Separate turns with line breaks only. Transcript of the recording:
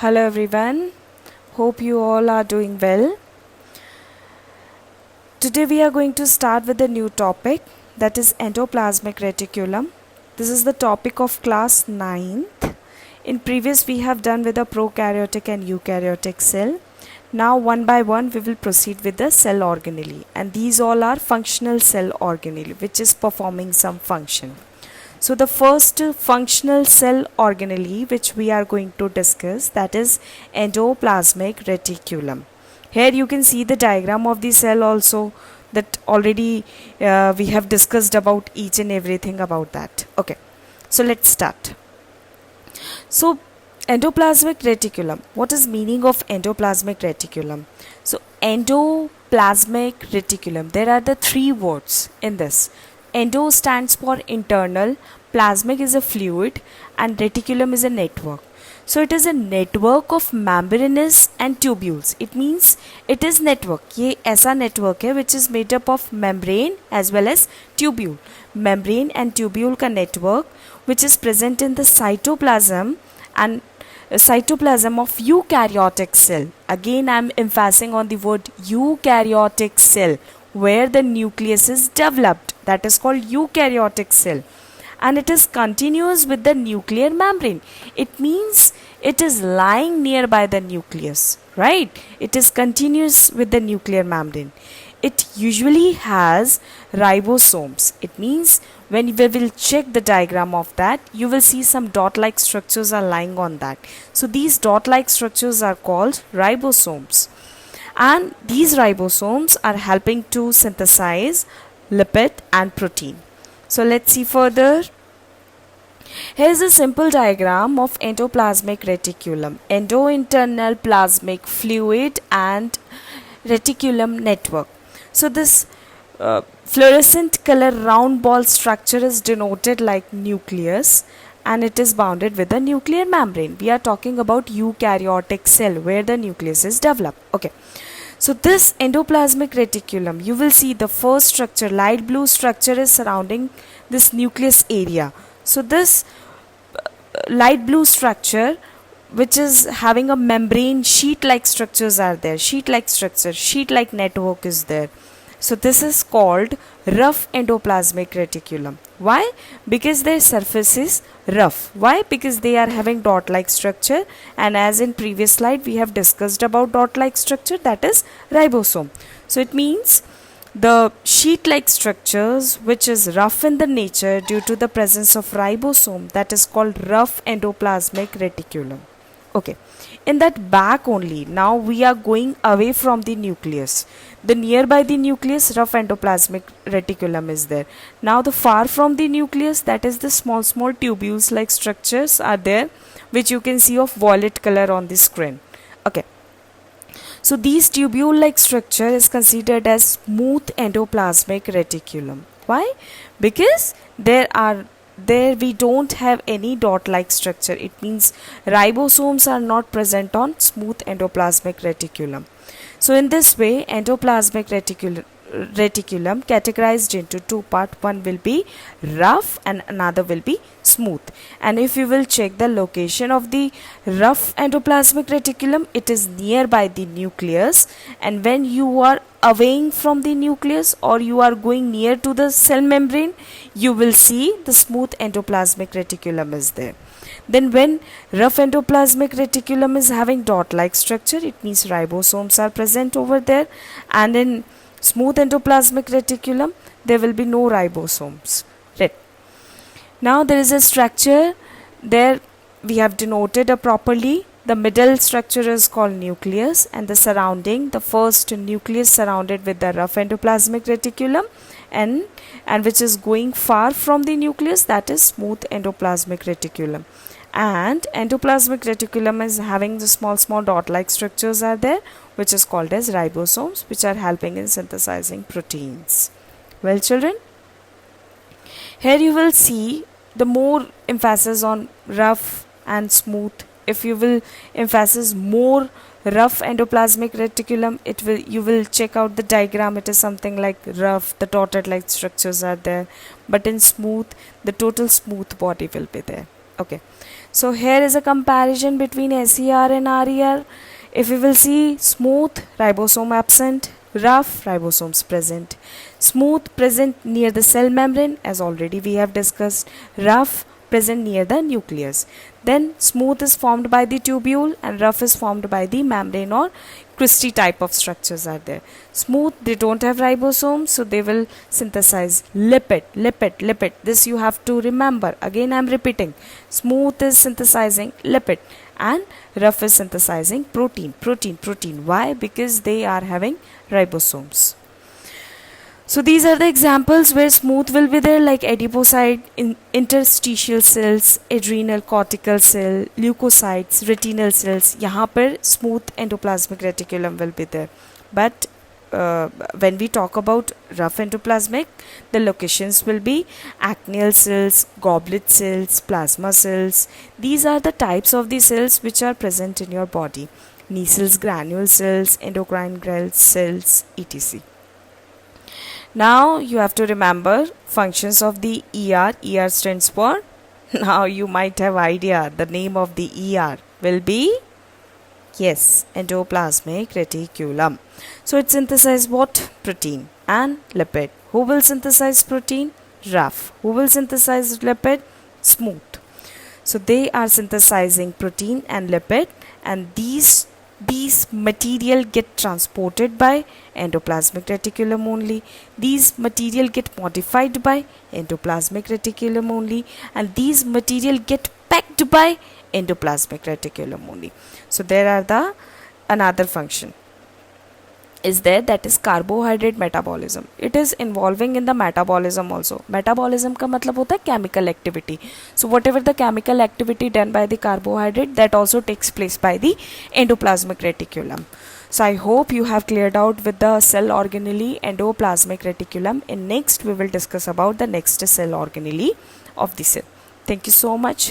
Hello everyone, hope you all are doing well. Today we are going to start with a new topic, that is endoplasmic reticulum. This is the topic of class 9th. In previous we have done with the prokaryotic and eukaryotic cell. Now one by one we will proceed with the cell organelle, and these all are functional cell organelle which is performing some function. So the first functional cell organelle which we are going to discuss, that is endoplasmic reticulum. Here you can see the diagram of the cell also, that already we have discussed about each and everything about that. Okay, so let's start. So endoplasmic reticulum, what is meaning of endoplasmic reticulum? So endoplasmic reticulum, there are the three words in this. Endo stands for internal, plasmic is a fluid, and reticulum is a network. So it is a network of membranous and tubules. It means it is network. ये ऐसा network है which is made up of membrane as well as tubule. Membrane and tubule का network which is present in the cytoplasm and cytoplasm of eukaryotic cell. Again I am emphasizing on the word eukaryotic cell, where the nucleus is developed, that is called eukaryotic cell, and it is continuous with the nuclear membrane. It means it is lying nearby the nucleus, right? It is continuous with the nuclear membrane. It usually has ribosomes. It means when we will check the diagram of that, you will see some dot-like structures are lying on that. So these dot-like structures are called ribosomes. And these ribosomes are helping to synthesize lipid and protein. So let's see further. Here's a simple diagram of endoplasmic reticulum. Endo internal plasmic fluid and reticulum network. So this fluorescent color round ball structure is denoted like nucleus, and it is bounded with the nuclear membrane. We are talking about eukaryotic cell where the nucleus is developed. Okay. So this endoplasmic reticulum, you will see the first structure, light blue structure, is surrounding this nucleus area. So this light blue structure which is having a membrane sheet-like structures are there. Sheet-like structure, sheet-like network is there. So this is called rough endoplasmic reticulum. Why? Because their surface is rough. Why? Because they are having dot-like structure, and as in previous slide we have discussed about dot-like structure, that is ribosome. So it means the sheet-like structures which is rough in the nature due to the presence of ribosome, that is called rough endoplasmic reticulum. Okay, in that back only, now we are going away from the nucleus. The nearby the nucleus, rough endoplasmic reticulum is there. Now the far from the nucleus, that is the small tubules like structures are there, which you can see of violet color on the screen. Okay, so these tubule like structure is considered as smooth endoplasmic reticulum. Why? Because there we don't have any dot-like structure. It means ribosomes are not present on smooth endoplasmic reticulum. So in this way, endoplasmic reticulum categorized into two parts. One will be rough and another will be smooth. And if you will check the location of the rough endoplasmic reticulum, it is nearby the nucleus, and when you are away from the nucleus or you are going near to the cell membrane, you will see the smooth endoplasmic reticulum is there. Then when rough endoplasmic reticulum is having dot-like structure, it means ribosomes are present over there, and in smooth endoplasmic reticulum there will be no ribosomes. Right. Now there is a structure there we have denoted properly. The middle structure is called nucleus, and the surrounding, the first nucleus surrounded with the rough endoplasmic reticulum, and which is going far from the nucleus, that is smooth endoplasmic reticulum. And endoplasmic reticulum is having the small dot-like structures are there, which is called as ribosomes, which are helping in synthesizing proteins. Well children, here you will see the more emphasis on rough and smooth. If you will emphasize more rough endoplasmic reticulum, you will check out the diagram. It is something like rough, the dotted like structures are there, but in smooth, the total smooth body will be there. Okay, so here is a comparison between SER and RER. If we will see, smooth ribosome absent, rough ribosomes present. Smooth present near the cell membrane, as already we have discussed. Rough present near the nucleus. Then smooth is formed by the tubule and rough is formed by the membrane or crusty type of structures are there. Smooth, they don't have ribosomes, so they will synthesize lipid. This you have to remember. Again, I am repeating. Smooth is synthesizing lipid and rough is synthesizing protein. Why? Because they are having ribosomes. So these are the examples where smooth will be there, like adipocyte, interstitial cells, adrenal cortical cell, leukocytes, retinal cells. यहाँ पर smooth endoplasmic reticulum will be there. But when we talk about rough endoplasmic, the locations will be actinyl cells, goblet cells, plasma cells. These are the types of the cells which are present in your body. Nissls granule cells, endocrine cells, etc. Now you have to remember functions of the ER. ER stands for, now you might have idea, the name of the ER will be, yes, endoplasmic reticulum. So it synthesizes what? Protein and lipid. Who will synthesize protein? Rough. Who will synthesize lipid? Smooth. So they are synthesizing protein and lipid, and these material get transported by endoplasmic reticulum only. These material get modified by endoplasmic reticulum only, and these material get packed by endoplasmic reticulum only. So there are the another function is there, that is carbohydrate metabolism. It is involving in the metabolism also. Metabolism का मतलब होता है chemical activity. So whatever the chemical activity done by the carbohydrate, that also takes place by the endoplasmic reticulum. So I hope you have cleared out with the cell organelle, endoplasmic reticulum. In next we will discuss about the next cell organelle of the cell. Thank you so much.